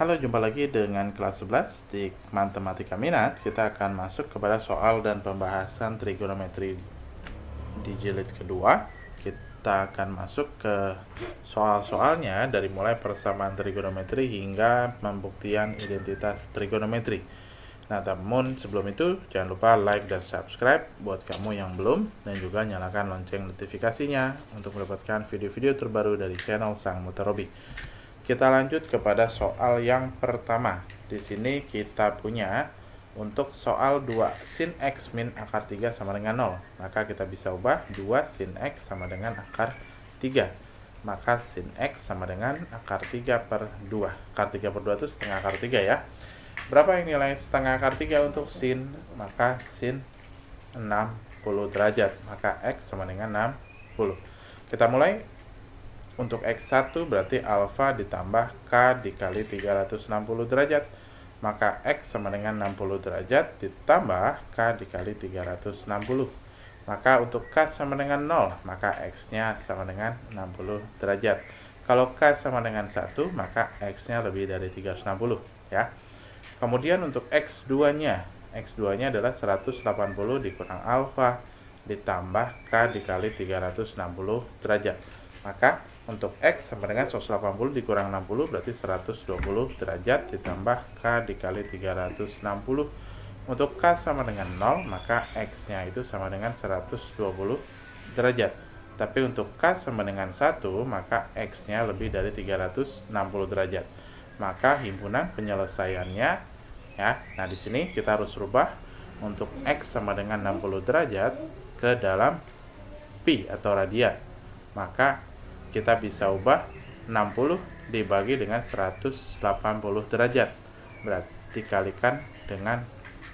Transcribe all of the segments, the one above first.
Halo, jumpa lagi dengan kelas 11 di Matematika Minat. Kita akan masuk kepada soal dan pembahasan trigonometri di jilid kedua. Kita akan masuk ke soal-soalnya dari mulai persamaan trigonometri hingga pembuktian identitas trigonometri. Nah, namun sebelum itu jangan lupa like dan subscribe buat kamu yang belum, dan juga nyalakan lonceng notifikasinya untuk mendapatkan video-video terbaru dari channel Sang Mutarobi. Kita lanjut kepada soal yang pertama. Di sini kita punya untuk soal 2 sin x min akar 3 sama dengan 0. Maka kita bisa ubah 2 sin x sama dengan akar 3. Maka sin x sama dengan akar 3 per 2. Akar 3 per 2 itu setengah akar 3 ya. Berapa yang nilai setengah akar 3 untuk sin? Maka sin 60 derajat. Maka x sama dengan 60. Kita mulai. Untuk X1 berarti alfa ditambah K dikali 360 derajat. Maka X sama dengan 60 derajat ditambah K dikali 360. Maka untuk K sama dengan 0, maka X-nya sama dengan 60 derajat. Kalau K sama dengan 1, maka X-nya lebih dari 360 ya. Kemudian untuk X2-nya, X2-nya adalah 180 dikurang alfa ditambah K dikali 360 derajat. Maka untuk X sama dengan 180 dikurang 60 berarti 120 derajat ditambah K dikali 360. Untuk K sama dengan 0, maka X-nya itu sama dengan 120 derajat. Tapi untuk K sama dengan 1, maka X-nya lebih dari 360 derajat. Maka himpunan penyelesaiannya ya. Nah, di sini kita harus rubah untuk X sama dengan 60 derajat ke dalam pi atau radian. Maka kita bisa ubah 60 dibagi dengan 180 derajat, berarti kalikan dengan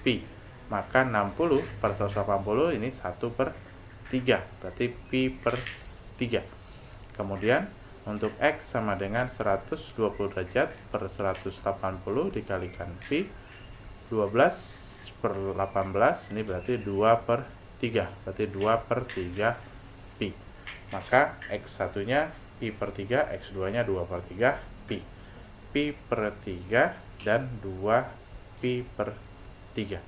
pi. Maka 60 per 180 ini 1 per 3, berarti pi per 3. Kemudian untuk X sama dengan 120 derajat per 180 dikalikan pi, 12 per 18 ini berarti 2 per 3, berarti 2 per 3 pi. Maka X1 nya pi per 3, X2 nya 2 per 3 pi. Pi per 3 dan 2 pi per 3.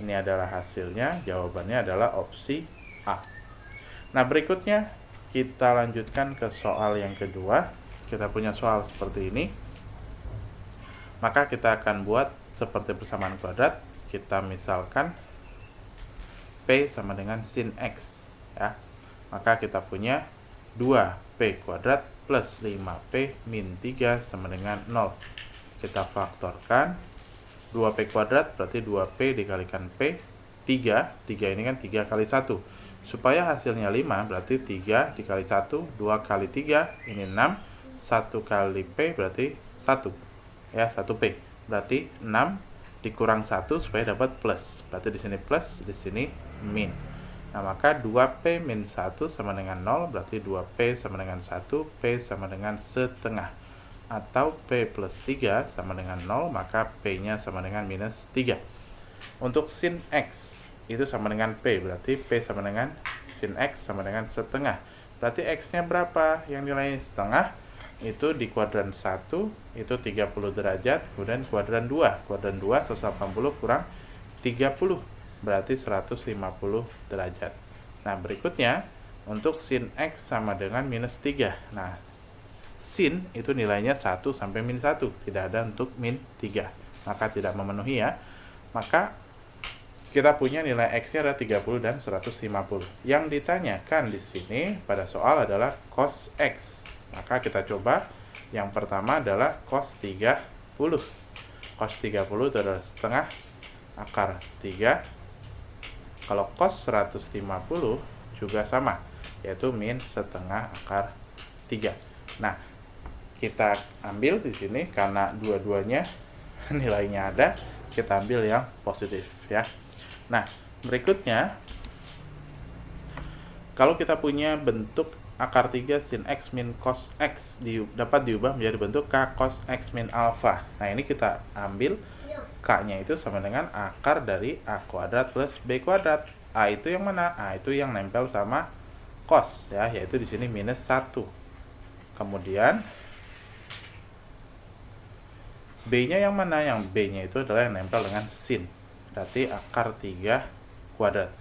Ini adalah hasilnya, jawabannya adalah opsi A. Nah, berikutnya kita lanjutkan ke soal yang kedua. Kita punya soal seperti ini. Maka kita akan buat seperti persamaan kuadrat. Kita misalkan P sama dengan sin X ya. Maka kita punya 2P kuadrat plus 5P min 3 sama dengan 0. Kita faktorkan 2P kuadrat berarti 2P dikalikan P, 3 ini kan 3 kali 1. Supaya hasilnya 5 berarti 3 dikali 1, 2 kali 3 ini 6, 1 kali P berarti 1 ya, 1P berarti 6 dikurang 1 supaya dapat plus, berarti di sini plus, di sini min. Nah, maka 2P min 1 sama dengan 0, berarti 2P sama dengan 1, P sama dengan setengah. Atau P plus 3 sama dengan 0, maka P-nya sama dengan minus 3. Untuk sin X itu sama dengan P, berarti P sama dengan sin X sama dengan setengah. Berarti X-nya berapa? Yang nilainya setengah itu di kuadran 1 itu 30 derajat, kemudian kuadran 2 180 kurang 30 berarti 150 derajat. Nah, berikutnya untuk sin X sama dengan minus 3. Nah, sin itu nilainya 1 sampai min 1, tidak ada untuk min 3, maka tidak memenuhi ya. Maka kita punya nilai X-nya ada 30 dan 150. Yang ditanyakan di sini pada soal adalah cos X. Maka kita coba. Yang pertama adalah cos 30. Cos 30 itu adalah setengah akar 3. Kalau cos 150 juga sama, yaitu min setengah akar 3. Nah, kita ambil di sini karena dua-duanya nilainya ada, kita ambil yang positif ya. Nah, berikutnya kalau kita punya bentuk akar 3 sin X min cos X dapat diubah menjadi bentuk K cos X min alfa. Nah, ini kita ambil K-nya itu sama dengan akar dari A kuadrat plus B kuadrat. A itu yang mana? A itu yang nempel sama cos ya, yaitu di sini minus 1. Kemudian B-nya yang mana? Yang B-nya itu adalah yang nempel dengan sin. Berarti akar 3 kuadrat.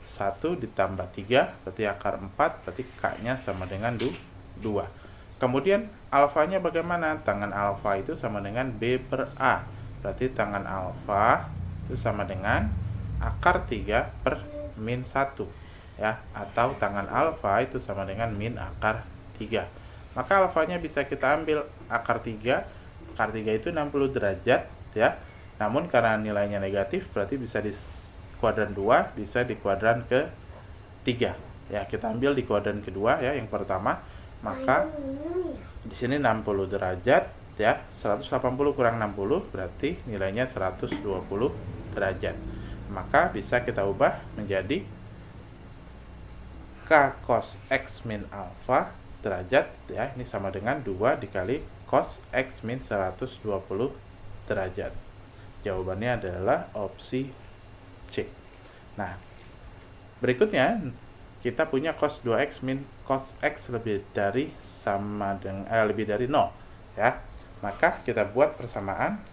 1 ditambah 3 berarti akar 4, berarti K-nya sama dengan 2. Kemudian alfanya bagaimana? Tangan alfa itu sama dengan B per A. Berarti tangan alfa itu sama dengan akar 3 per min 1. Ya, atau tangan alfa itu sama dengan min akar 3. Maka alfanya bisa kita ambil akar 3. Akar 3 itu 60 derajat ya. Namun karena nilainya negatif berarti bisa di kuadran 2, bisa di kuadran ke-3. Ya, kita ambil di kuadran kedua ya, yang pertama. Maka di sini 60 derajat ya, 180 kurang 60 berarti nilainya 120 derajat. Maka bisa kita ubah menjadi K cos X min alfa derajat ya, ini sama dengan 2 dikali cos X min 120 derajat. Jawabannya adalah opsi C. Nah, berikutnya kita punya cos 2x min cos X lebih dari 0 ya. Maka kita buat persamaan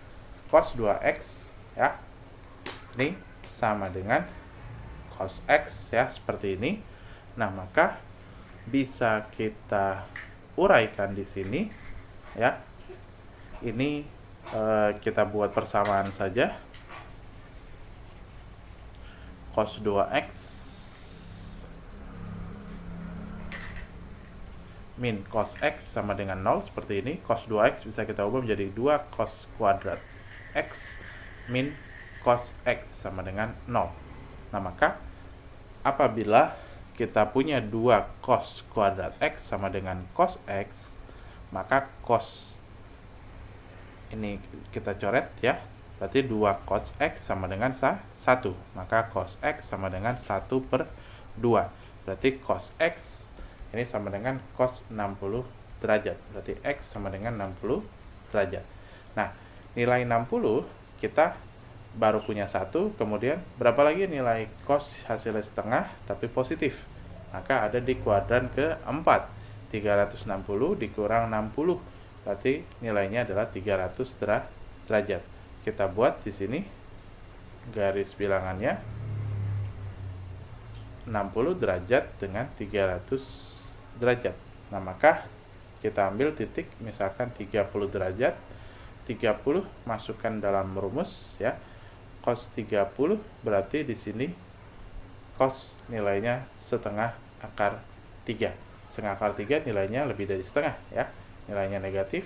cos 2x ya. Ini sama dengan cos X ya, seperti ini. Nah, maka bisa kita uraikan di sini ya. Ini kita buat persamaan saja. Cos 2x min cos X sama dengan 0 seperti ini. Cos 2x bisa kita ubah menjadi 2 cos kuadrat X min cos X sama dengan 0. Nah, maka apabila kita punya 2 cos kuadrat X sama dengan cos X, maka cos ini kita coret ya. Berarti 2 cos X sama dengan 1. Maka cos X sama dengan 1 per 2. Berarti cos X ini sama dengan cos 60 derajat. Berarti X sama dengan 60 derajat. Nah, nilai 60 kita baru punya 1. Kemudian berapa lagi nilai cos hasilnya setengah tapi positif. Maka ada di kuadran ke-4. 360 dikurang 60. Berarti nilainya adalah 300 derajat. Kita buat di sini garis bilangannya 60 derajat dengan 300 derajat. Nah, maka kita ambil titik misalkan 30 derajat. 30 masukkan dalam rumus ya. Cos 30 berarti di sini cos nilainya setengah akar 3. Setengah akar 3 nilainya lebih dari setengah ya. Nilainya negatif.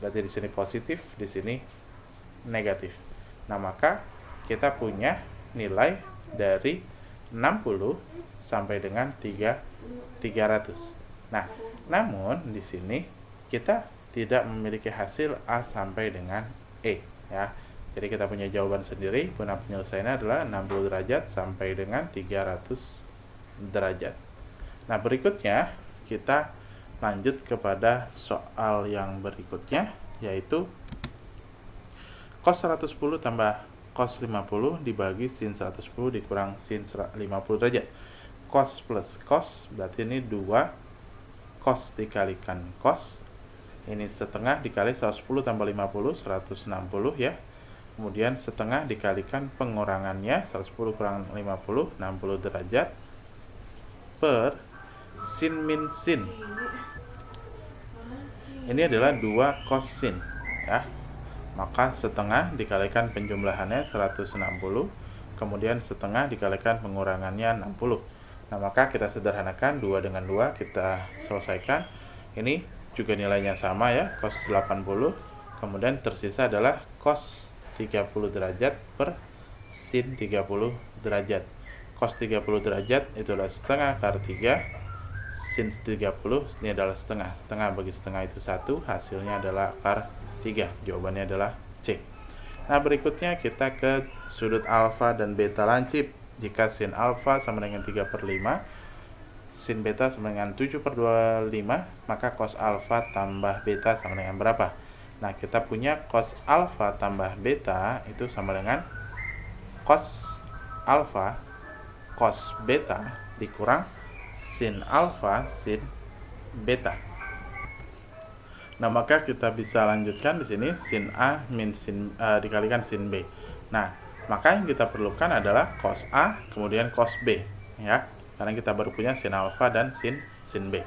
Berarti di sini positif, di sini negatif. Nah, maka kita punya nilai dari 60 sampai dengan 300. Nah, namun di sini kita tidak memiliki hasil A sampai dengan E ya. Jadi kita punya jawaban sendiri. Guna penyelesaiannya adalah 60 derajat sampai dengan 300 derajat. Nah, berikutnya kita lanjut kepada soal yang berikutnya, yaitu cos 110 tambah cos 50 dibagi sin 110 dikurang sin 50 derajat. Cos plus cos berarti ini 2 cos dikalikan cos. Ini setengah dikali 110 tambah 50 160 ya. Kemudian setengah dikalikan pengurangannya 110 kurang 50 60 derajat per sin min sin. Ini adalah 2 cos sin ya. Maka setengah dikalikan penjumlahannya 160, kemudian setengah dikalikan pengurangannya 60. Nah, maka kita sederhanakan 2 dengan 2 kita selesaikan. Ini juga nilainya sama ya, cos 80. Kemudian tersisa adalah cos 30 derajat per sin 30 derajat. Cos 30 derajat itu adalah setengah akar 3. Sin 30 ini adalah setengah. Setengah bagi setengah itu 1, hasilnya adalah akar 3. Jawabannya adalah C. Nah, berikutnya kita ke sudut alfa dan beta lancip. Jika sin alfa sama dengan 3 per 5, sin beta sama dengan 7 per 25, maka cos alfa tambah beta sama dengan berapa? Nah, kita punya cos alfa tambah beta itu sama dengan cos alfa cos beta dikurang sin alfa sin beta. Nah, maka kita bisa lanjutkan di sini sin A min dikalikan sin B. Nah, maka yang kita perlukan adalah cos A kemudian cos B, ya. Karena kita baru punya sin alfa dan sin B.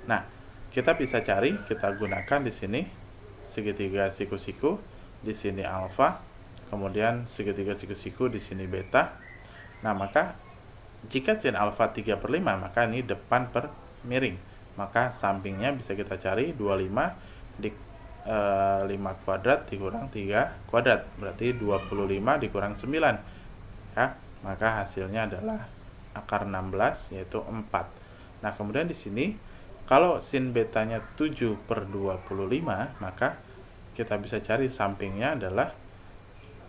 Nah, kita bisa cari, kita gunakan di sini segitiga siku-siku, di sini alfa, kemudian segitiga siku-siku di sini beta. Nah, maka jika sin alfa 3/5, maka ini depan per miring. Maka sampingnya bisa kita cari 25 di 5 kuadrat dikurang 3 kuadrat, berarti 25 dikurang 9, ya. Maka hasilnya adalah akar 16, yaitu 4. Nah, kemudian di sini kalau sin betanya 7/25, maka kita bisa cari sampingnya adalah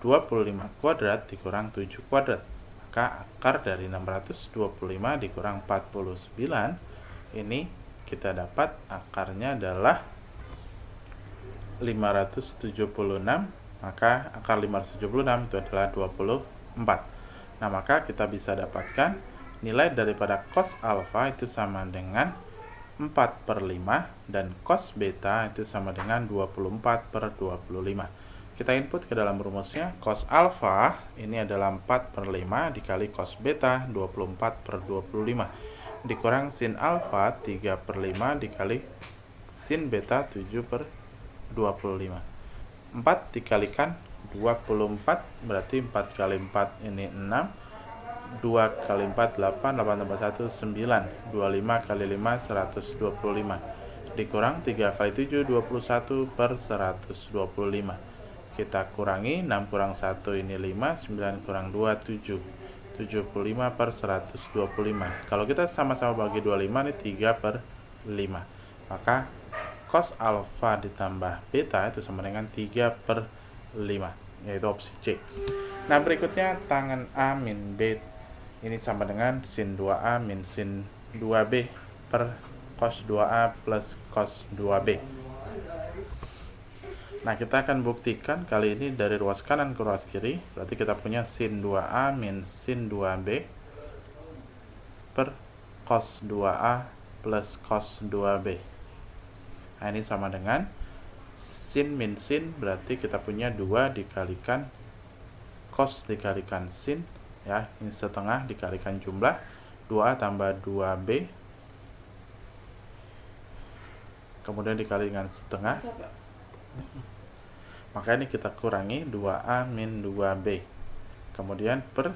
25 kuadrat dikurang 7 kuadrat. Maka akar dari 625 dikurang 49, ini kita dapat akarnya adalah 576, maka akar 576 itu adalah 24. Nah, maka kita bisa dapatkan nilai daripada cos alfa itu sama dengan 4/5 dan cos beta itu sama dengan 24/25. Kita input ke dalam rumusnya, cos alfa ini adalah 4/5 dikali cos beta 24/25 dikurang sin alfa 3/5 dikali sin beta 7/25. 4 dikalikan 24 berarti 4 kali 4 ini 6, 2 kali 4 8, 8 tambah 1 9, 25 kali 5 125 dikurang 3 kali 7 21/125. Kita kurangi, 6 kurang 1 ini 5, 9 kurang 2 7, 75/125. Kalau kita sama-sama bagi 25 ini 3/5, maka cos alfa ditambah beta itu sama dengan 3/5, yaitu opsi C. Nah, berikutnya tangan A min B ini sama dengan sin 2A min sin 2B per cos 2A plus cos 2B. Nah, kita akan buktikan kali ini dari ruas kanan ke ruas kiri. Berarti kita punya sin 2A min sin 2B per cos 2A plus cos 2B. Nah, ini sama dengan sin min sin, berarti kita punya 2 dikalikan cos dikalikan sin, ya. Ini setengah dikalikan jumlah 2A tambah 2B, kemudian dikalikan setengah, maka ini kita kurangi 2A min 2B, kemudian per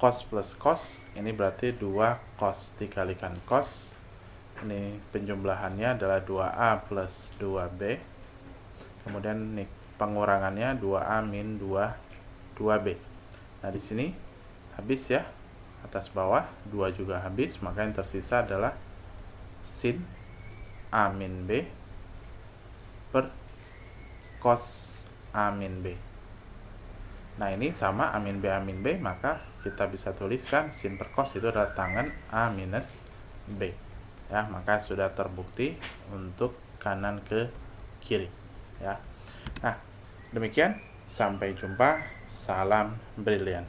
cos plus cos, ini berarti 2 cos dikalikan cos, ini penjumlahannya adalah 2A plus 2B, kemudian ini pengurangannya 2A min 2B. Nah, di sini habis ya, atas bawah 2 juga habis, maka yang tersisa adalah sin A min B per cos A min B. Nah, ini sama A min B, maka kita bisa tuliskan sin per cos itu adalah tangan A minus B. Ya, maka sudah terbukti untuk kanan ke kiri, ya. Nah, demikian, sampai jumpa, salam brilian.